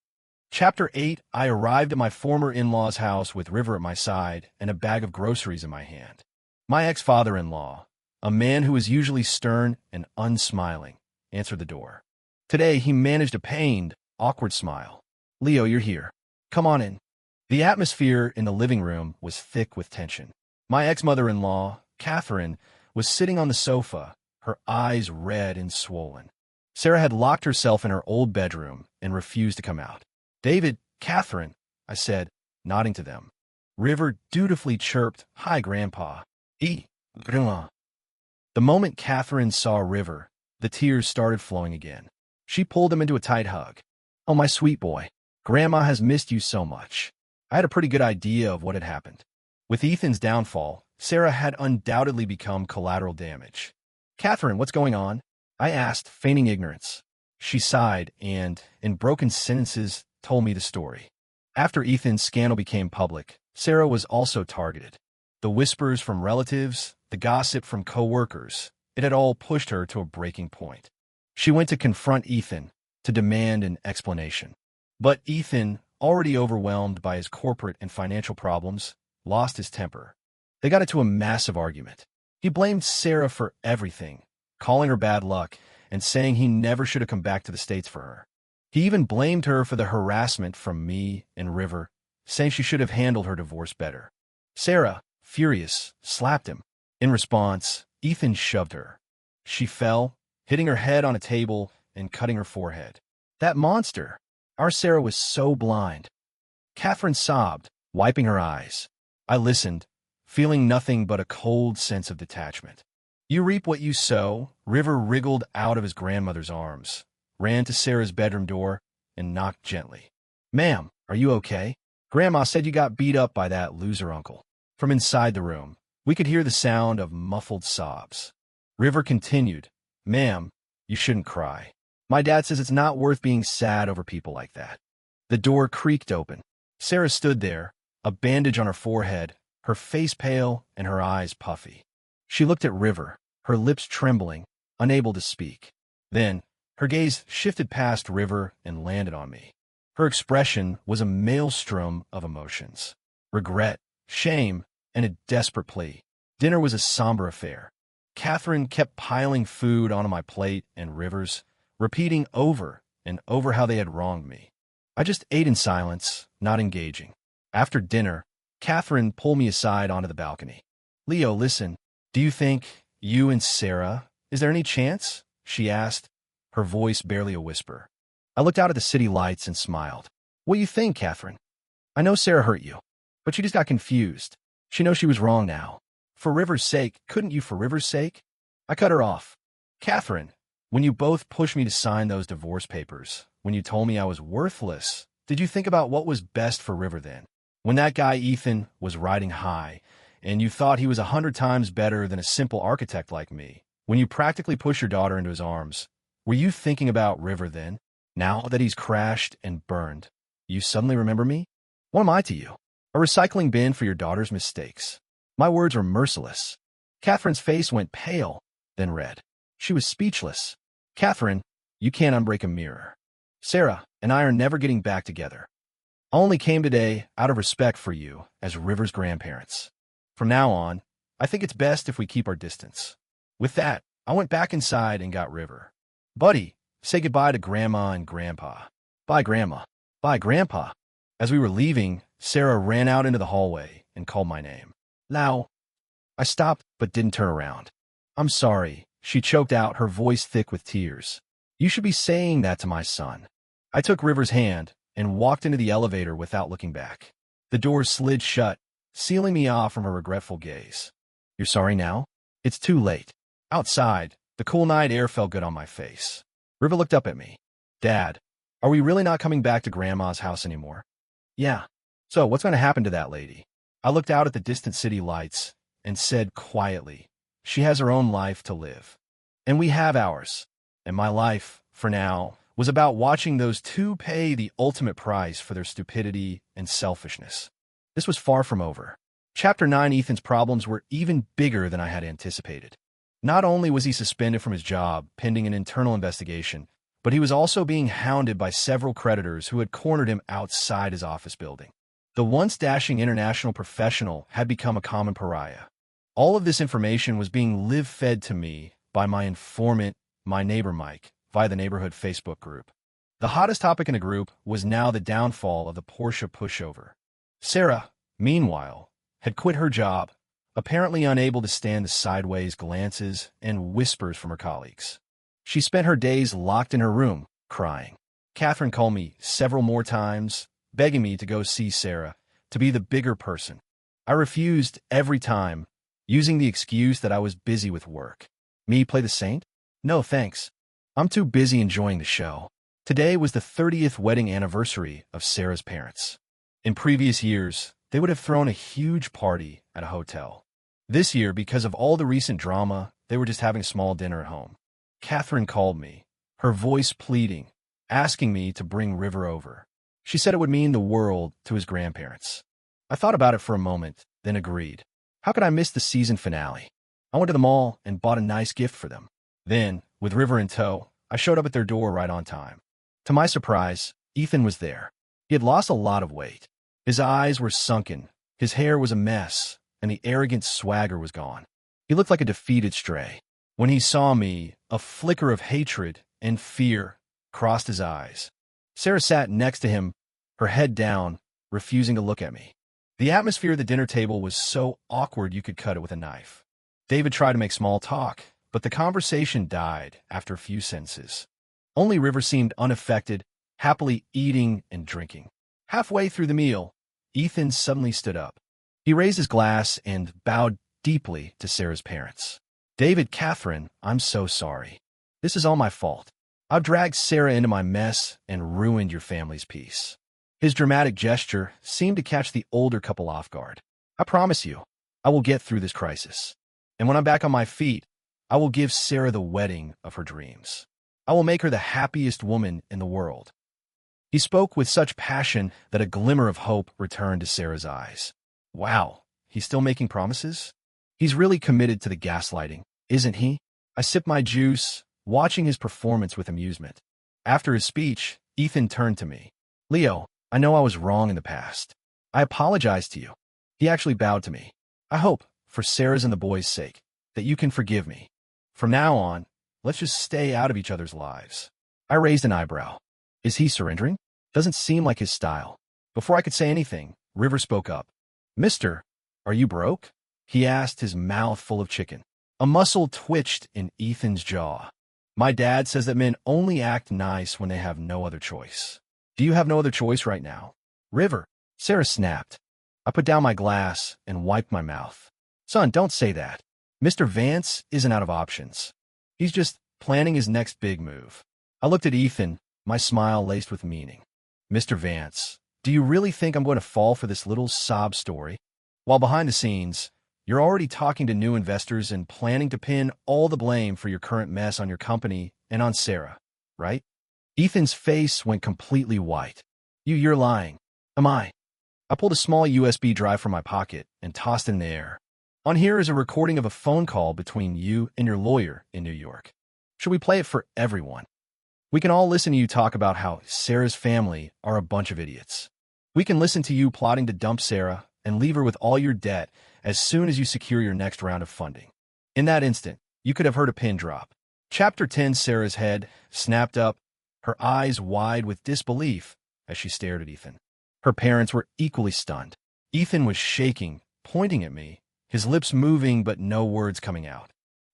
Chapter 8, I arrived at my former in-law's house with River at my side and a bag of groceries in my hand. My ex-father-in-law, a man who was usually stern and unsmiling, answered the door. Today, he managed a pained, awkward smile. Leo, you're here. Come on in. The atmosphere in the living room was thick with tension. My ex-mother-in-law, Catherine, was sitting on the sofa, her eyes red and swollen. Sarah had locked herself in her old bedroom and refused to come out. David, Catherine, I said, nodding to them. River dutifully chirped, Hi, Grandpa. Grandma. The moment Catherine saw River, the tears started flowing again. She pulled him into a tight hug. Oh, my sweet boy. Grandma has missed you so much. I had a pretty good idea of what had happened. With Ethan's downfall, Sarah had undoubtedly become collateral damage. Catherine, what's going on? I asked, feigning ignorance. She sighed and, in broken sentences, told me the story. After Ethan's scandal became public, Sarah was also targeted. The whispers from relatives, the gossip from co-workers, it had all pushed her to a breaking point. She went to confront Ethan, to demand an explanation. But Ethan, already overwhelmed by his corporate and financial problems, lost his temper. They got into a massive argument. He blamed Sarah for everything, calling her bad luck and saying he never should have come back to the States for her. He even blamed her for the harassment from me and River, saying she should have handled her divorce better. Sarah, furious, slapped him. In response, Ethan shoved her. She fell, hitting her head on a table and cutting her forehead. That monster! Our Sarah was so blind. Catherine sobbed, wiping her eyes. I listened, feeling nothing but a cold sense of detachment. You reap what you sow. River wriggled out of his grandmother's arms, ran to Sarah's bedroom door, and knocked gently. Ma'am, are you okay? Grandma said you got beat up by that loser uncle. From inside the room, we could hear the sound of muffled sobs. River continued, Ma'am, you shouldn't cry. My dad says it's not worth being sad over people like that. The door creaked open. Sarah stood there, a bandage on her forehead, her face pale and her eyes puffy. She looked at River, her lips trembling, unable to speak. Then, her gaze shifted past River and landed on me. Her expression was a maelstrom of emotions. Regret, shame, and a desperate plea. Dinner was a somber affair. Catherine kept piling food onto my plate and River's, repeating over and over how they had wronged me. I just ate in silence, not engaging. After dinner, Catherine pulled me aside onto the balcony. Leo, listen, do you think you and Sarah, is there any chance? She asked, her voice barely a whisper. I looked out at the city lights and smiled. What do you think, Catherine? I know Sarah hurt you, but she just got confused. She knows she was wrong now. For River's sake, couldn't you for River's sake? I cut her off. Catherine, when you both pushed me to sign those divorce papers, when you told me I was worthless, did you think about what was best for River then? When that guy Ethan was riding high, and you thought he was 100 times better than a simple architect like me, when you practically pushed your daughter into his arms, were you thinking about River then? Now that he's crashed and burned, you suddenly remember me? What am I to you? A recycling bin for your daughter's mistakes. My words were merciless. Catherine's face went pale, then red. She was speechless. Catherine, you can't unbreak a mirror. Sarah and I are never getting back together. I only came today out of respect for you as River's grandparents. From now on, I think it's best if we keep our distance. With that, I went back inside and got River. Buddy, say goodbye to Grandma and Grandpa. Bye, Grandma. Bye, Grandpa. As we were leaving, Sarah ran out into the hallway and called my name. Now, I stopped but didn't turn around. I'm sorry, she choked out, her voice thick with tears. You should be saying that to my son. I took River's hand and walked into the elevator without looking back. The doors slid shut, sealing me off from a regretful gaze. You're sorry now? It's too late. Outside, the cool night air felt good on my face. River looked up at me. Dad, are we really not coming back to Grandma's house anymore? Yeah. So what's going to happen to that lady? I looked out at the distant city lights and said quietly, she has her own life to live. And we have ours. And my life, for now, was about watching those two pay the ultimate price for their stupidity and selfishness. This was far from over. Chapter 9. Ethan's problems were even bigger than I had anticipated. Not only was he suspended from his job, pending an internal investigation, but he was also being hounded by several creditors who had cornered him outside his office building. The once dashing international professional had become a common pariah. All of this information was being live-fed to me by my informant, my neighbor Mike, via the neighborhood Facebook group. The hottest topic in the group was now the downfall of the Porsche pushover. Sarah, meanwhile, had quit her job, apparently unable to stand the sideways glances and whispers from her colleagues. She spent her days locked in her room, crying. Catherine called me several more times, begging me to go see Sarah, to be the bigger person. I refused every time, using the excuse that I was busy with work. Me play the saint? No, thanks. I'm too busy enjoying the show. Today was the 30th wedding anniversary of Sarah's parents. In previous years, they would have thrown a huge party at a hotel. This year, because of all the recent drama, they were just having a small dinner at home. Catherine called me, her voice pleading, asking me to bring River over. She said it would mean the world to his grandparents. I thought about it for a moment, then agreed. How could I miss the season finale? I went to the mall and bought a nice gift for them. Then, with River in tow, I showed up at their door right on time. To my surprise, Ethan was there. He had lost a lot of weight. His eyes were sunken, his hair was a mess, and the arrogant swagger was gone. He looked like a defeated stray. When he saw me, a flicker of hatred and fear crossed his eyes. Sarah sat next to him, her head down, refusing to look at me. The atmosphere at the dinner table was so awkward you could cut it with a knife. David tried to make small talk, but the conversation died after a few sentences. Only River seemed unaffected, happily eating and drinking. Halfway through the meal, Ethan suddenly stood up. He raised his glass and bowed deeply to Sarah's parents. David, Catherine, I'm so sorry. This is all my fault. I've dragged Sarah into my mess and ruined your family's peace. His dramatic gesture seemed to catch the older couple off guard. I promise you, I will get through this crisis. And when I'm back on my feet, I will give Sarah the wedding of her dreams. I will make her the happiest woman in the world. He spoke with such passion that a glimmer of hope returned to Sarah's eyes. Wow, he's still making promises? He's really committed to the gaslighting, isn't he? I sipped my juice, watching his performance with amusement. After his speech, Ethan turned to me. Leo, I know I was wrong in the past. I apologize to you. He actually bowed to me. I hope, for Sarah's and the boys' sake, that you can forgive me. From now on, let's just stay out of each other's lives. I raised an eyebrow. Is he surrendering? Doesn't seem like his style. Before I could say anything, River spoke up. Mister, are you broke? He asked, his mouth full of chicken. A muscle twitched in Ethan's jaw. My dad says that men only act nice when they have no other choice. Do you have no other choice right now? River, Sarah snapped. I put down my glass and wiped my mouth. Son, don't say that. Mr. Vance isn't out of options. He's just planning his next big move. I looked at Ethan, my smile laced with meaning. Mr. Vance, do you really think I'm going to fall for this little sob story? While behind the scenes, you're already talking to new investors and planning to pin all the blame for your current mess on your company and on Sarah, right? Ethan's face went completely white. You're lying. Am I? I pulled a small USB drive from my pocket and tossed it in the air. On here is a recording of a phone call between you and your lawyer in New York. Should we play it for everyone? We can all listen to you talk about how Sarah's family are a bunch of idiots. We can listen to you plotting to dump Sarah and leave her with all your debt as soon as you secure your next round of funding. In that instant, you could have heard a pin drop. Chapter 10. Sarah's head snapped up, her eyes wide with disbelief as she stared at Ethan. Her parents were equally stunned. Ethan was shaking, pointing at me, his lips moving but no words coming out.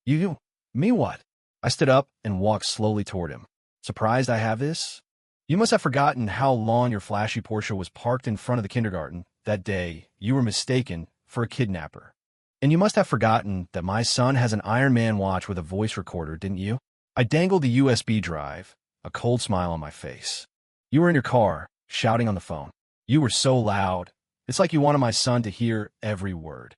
You? Me what? I stood up and walked slowly toward him. Surprised I have this? You must have forgotten how long your flashy Porsche was parked in front of the kindergarten that day you were mistaken for a kidnapper. And you must have forgotten that my son has an Iron Man watch with a voice recorder, didn't you? I dangled the USB drive, a cold smile on my face. You were in your car, shouting on the phone. You were so loud. It's like you wanted my son to hear every word.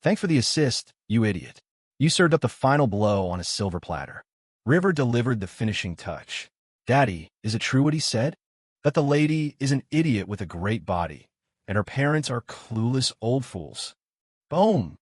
Thanks for the assist, you idiot. You served up the final blow on a silver platter. River delivered the finishing touch. Daddy, is it true what he said? That the lady is an idiot with a great body, and her parents are clueless old fools. Boom!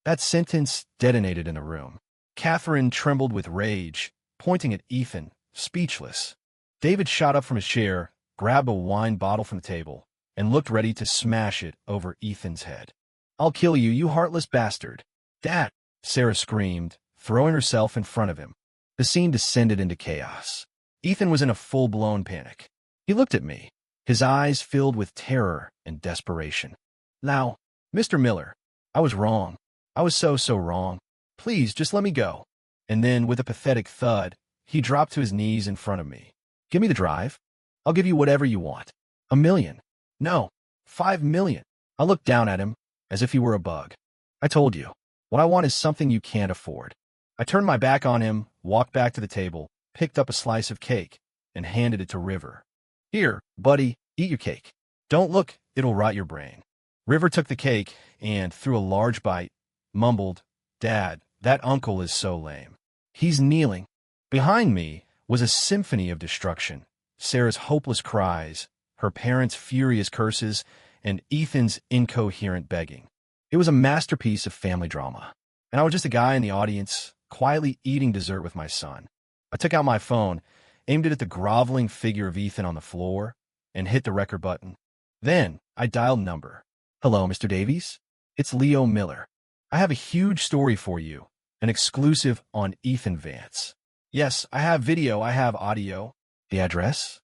That sentence detonated in the room. Catherine trembled with rage, pointing at Ethan, speechless. David shot up from his chair, grabbed a wine bottle from the table, and looked ready to smash it over Ethan's head. "I'll kill you, you heartless bastard!" "Dad!" Sarah screamed, throwing herself in front of him. The scene descended into chaos. Ethan was in a full-blown panic. He looked at me, his eyes filled with terror and desperation. "Now, Mr. Miller, I was wrong. I was so wrong. Please, just let me go." And then, with a pathetic thud, he dropped to his knees in front of me. "Give me the drive. I'll give you whatever you want. $1 million. No, $5 million. I looked down at him, as if he were a bug. "I told you. What I want is something you can't afford." I turned my back on him, walked back to the table, picked up a slice of cake, and handed it to River. "Here, buddy, eat your cake. Don't look, it'll rot your brain." River took the cake and, through a large bite, mumbled, "Dad, that uncle is so lame. He's kneeling." Behind me was a symphony of destruction. Sarah's hopeless cries, her parents' furious curses, and Ethan's incoherent begging. It was a masterpiece of family drama. And I was just a guy in the audience, quietly eating dessert with my son. I took out my phone, aimed it at the groveling figure of Ethan on the floor, and hit the record button. Then I dialed number. "Hello, Mr. Davies? It's Leo Miller. I have a huge story for you, an exclusive on Ethan Vance." "Yes, I have video, I have audio." "The address?"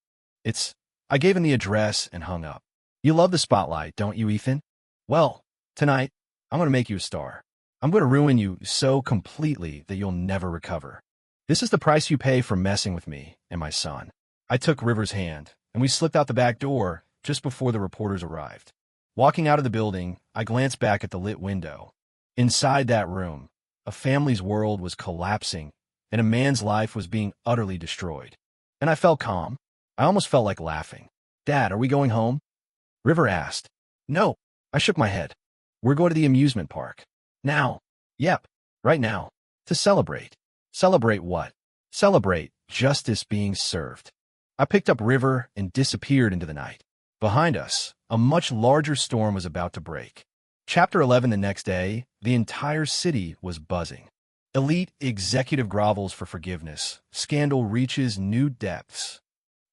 I gave him the address and hung up. "You love the spotlight, don't you, Ethan? Well, tonight, I'm going to make you a star. I'm going to ruin you so completely that you'll never recover. This is the price you pay for messing with me and my son." I took River's hand, and we slipped out the back door just before the reporters arrived. Walking out of the building, I glanced back at the lit window. Inside that room, a family's world was collapsing, and a man's life was being utterly destroyed. And I felt calm. I almost felt like laughing. "Dad, are we going home?" River asked. "No." I shook my head. "We're going to the amusement park." "Now?" "Yep, right now. To celebrate." "Celebrate what?" "Celebrate justice being served." I picked up River and disappeared into the night. Behind us, a much larger storm was about to break. Chapter 11 the next day, the entire city was buzzing. Elite executive grovels for forgiveness. Scandal reaches new depths.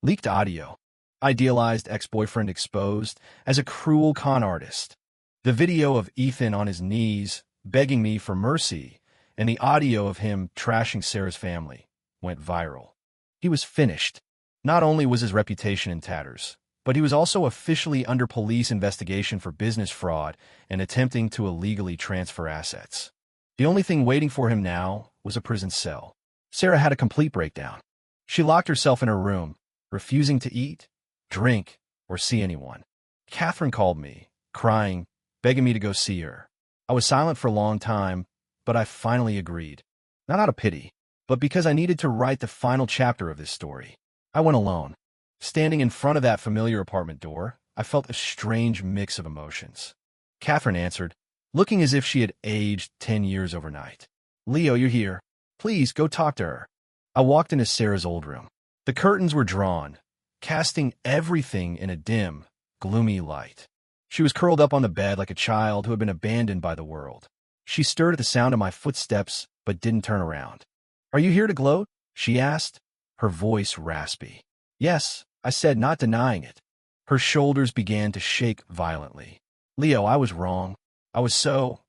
Leaked audio. Idealized ex-boyfriend exposed as a cruel con artist. The video of Ethan on his knees, begging me for mercy, and the audio of him trashing Sarah's family went viral. He was finished. Not only was his reputation in tatters, but he was also officially under police investigation for business fraud and attempting to illegally transfer assets. The only thing waiting for him now was a prison cell. Sarah had a complete breakdown. She locked herself in her room, refusing to eat, drink, or see anyone. Catherine called me, crying, begging me to go see her. I was silent for a long time, but I finally agreed. Not out of pity, but because I needed to write the final chapter of this story. I went alone. Standing in front of that familiar apartment door, I felt a strange mix of emotions. Catherine answered, looking as if she had aged 10 years overnight. "Leo, you're here. Please, go talk to her." I walked into Sarah's old room. The curtains were drawn, casting everything in a dim, gloomy light. She was curled up on the bed like a child who had been abandoned by the world. She stirred at the sound of my footsteps, but didn't turn around. "Are you here to gloat?" she asked, her voice raspy. "Yes," I said, not denying it. Her shoulders began to shake violently. "Leo, I was wrong. I was so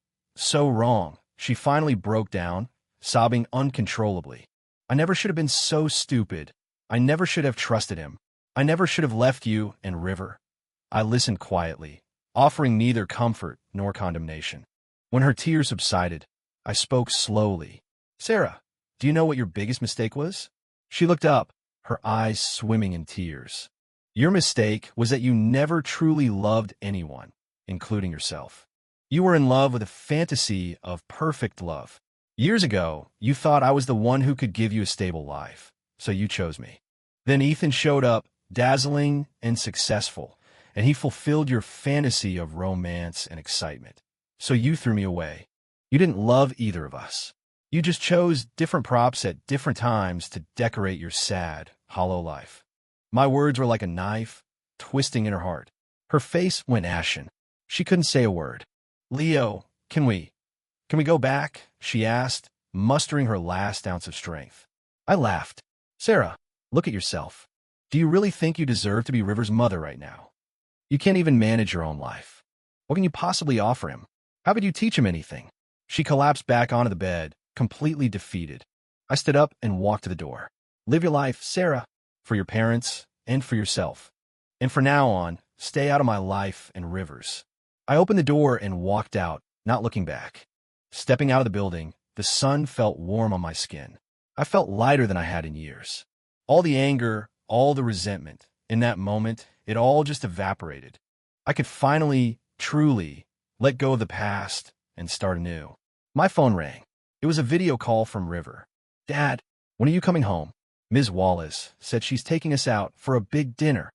wrong." She finally broke down, sobbing uncontrollably. "I never should have been so stupid. I never should have trusted him. I never should have left you and River." I listened quietly, offering neither comfort nor condemnation. When her tears subsided, I spoke slowly. "Sarah, do you know what your biggest mistake was?" She looked up, her eyes swimming in tears. "Your mistake was that you never truly loved anyone, including yourself. You were in love with a fantasy of perfect love. Years ago, you thought I was the one who could give you a stable life, so you chose me. Then Ethan showed up, dazzling and successful, and he fulfilled your fantasy of romance and excitement. So you threw me away. You didn't love either of us. You just chose different props at different times to decorate your sad, hollow life." My words were like a knife, twisting in her heart. Her face went ashen. She couldn't say a word. Leo, can we go back? She asked, mustering her last ounce of strength. I laughed. Sarah, look at yourself. Do you really think you deserve to be River's mother right now? You can't even manage your own life. What can you possibly offer him? How could you teach him anything? She collapsed back onto the bed, completely defeated. I stood up and walked to the door. Live your life, Sarah, for your parents and for yourself. And from now on, stay out of my life and River's. I opened the door and walked out, not looking back. Stepping out of the building, the sun felt warm on my skin. I felt lighter than I had in years. All the anger, all the resentment, in that moment, it all just evaporated. I could finally, truly, let go of the past and start anew. My phone rang. It was a video call from River. Dad, when are you coming home? Ms. Wallace said she's taking us out for a big dinner.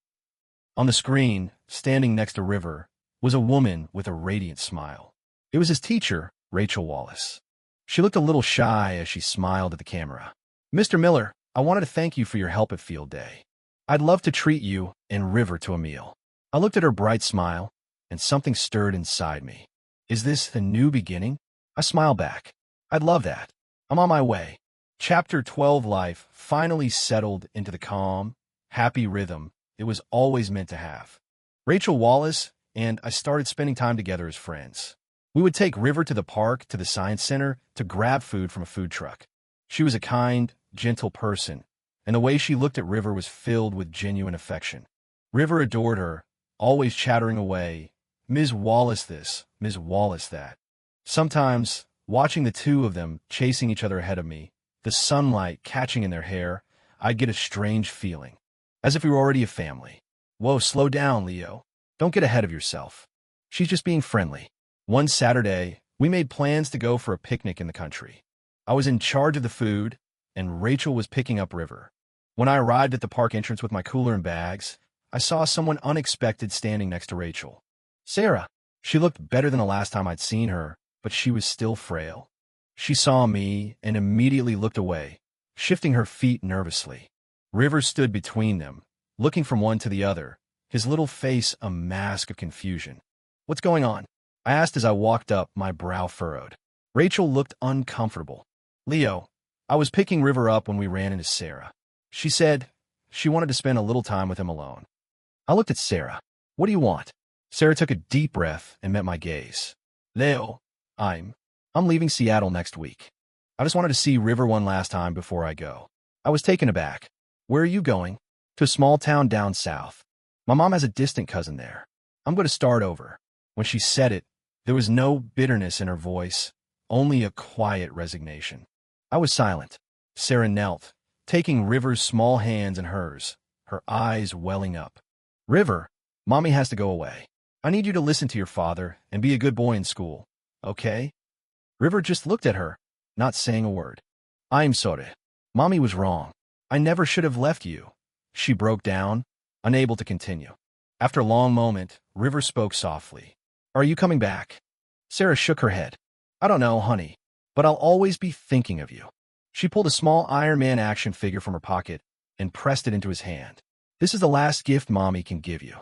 On the screen, standing next to River, was a woman with a radiant smile. It was his teacher, Rachel Wallace. She looked a little shy as she smiled at the camera. Mr. Miller, I wanted to thank you for your help at field day. I'd love to treat you and River to a meal. I looked at her bright smile, and something stirred inside me. Is this the new beginning? I smiled back. I'd love that. I'm on my way. Chapter 12 Life finally settled into the calm, happy rhythm it was always meant to have. Rachel Wallace and I started spending time together as friends. We would take River to the park, to the science center, to grab food from a food truck. She was a kind, gentle person, and the way she looked at River was filled with genuine affection. River adored her, always chattering away, Ms. Wallace this, Ms. Wallace that. Sometimes, watching the two of them chasing each other ahead of me, the sunlight catching in their hair, I'd get a strange feeling, as if we were already a family. Whoa, slow down, Leo. Don't get ahead of yourself. She's just being friendly. One Saturday, we made plans to go for a picnic in the country. I was in charge of the food, and Rachel was picking up River. When I arrived at the park entrance with my cooler and bags, I saw someone unexpected standing next to Rachel. Sarah. She looked better than the last time I'd seen her, but she was still frail. She saw me and immediately looked away, shifting her feet nervously. River stood between them, looking from one to the other, his little face a mask of confusion. What's going on? I asked as I walked up, my brow furrowed. Rachel looked uncomfortable. Leo, I was picking River up when we ran into Sarah. She said she wanted to spend a little time with him alone. I looked at Sarah. What do you want? Sarah took a deep breath and met my gaze. Leo, I'm leaving Seattle next week. I just wanted to see River one last time before I go. I was taken aback. Where are you going? To a small town down south. My mom has a distant cousin there. I'm going to start over. When she said it, there was no bitterness in her voice, only a quiet resignation. I was silent. Sarah knelt, taking River's small hands in hers, her eyes welling up. River, Mommy has to go away. I need you to listen to your father and be a good boy in school, okay? River just looked at her, not saying a word. I'm sorry. Mommy was wrong. I never should have left you. She broke down, unable to continue. After a long moment, River spoke softly. Are you coming back? Sarah shook her head. I don't know, honey, but I'll always be thinking of you. She pulled a small Iron Man action figure from her pocket and pressed it into his hand. This is the last gift Mommy can give you.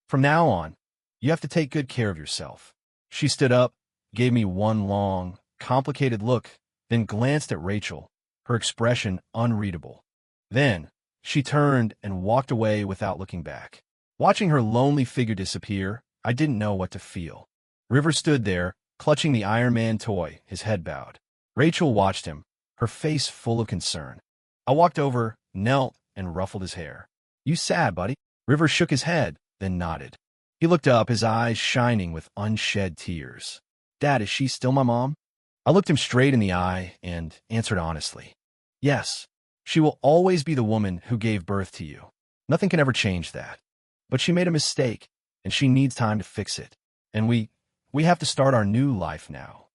From now on, you have to take good care of yourself. She stood up, gave me one long, complicated look, then glanced at Rachel, her expression unreadable. Then, she turned and walked away without looking back. Watching her lonely figure disappear, I didn't know what to feel. River stood there, clutching the Iron Man toy, his head bowed. Rachel watched him, her face full of concern. I walked over, knelt, and ruffled his hair. You sad, buddy? River shook his head, then nodded. He looked up, his eyes shining with unshed tears. Dad, is she still my mom? I looked him straight in the eye and answered honestly. Yes, she will always be the woman who gave birth to you. Nothing can ever change that. But she made a mistake, and she needs time to fix it. And we have to start our new life now.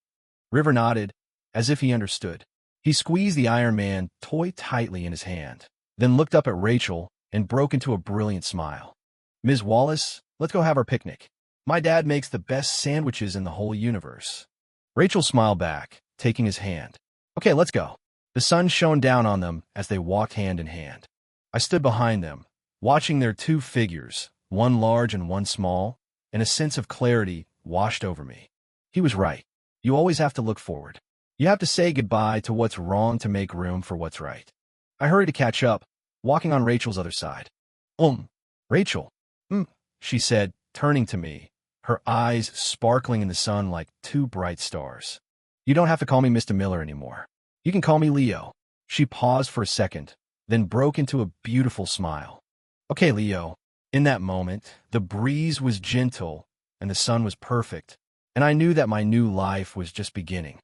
River nodded, as if he understood. He squeezed the Iron Man toy tightly in his hand, then looked up at Rachel and broke into a brilliant smile. Ms. Wallace, let's go have our picnic. My dad makes the best sandwiches in the whole universe. Rachel smiled back, taking his hand. Okay, let's go. The sun shone down on them as they walked hand in hand. I stood behind them, watching their two figures, one large and one small, and a sense of clarity washed over me. He was right. You always have to look forward. You have to say goodbye to what's wrong to make room for what's right. I hurried to catch up, walking on Rachel's other side. Rachel. She said, turning to me, her eyes sparkling in the sun like two bright stars. You don't have to call me Mr. Miller anymore. You can call me Leo. She paused for a second, then broke into a beautiful smile. Okay, Leo. In that moment, the breeze was gentle and the sun was perfect, and I knew that my new life was just beginning.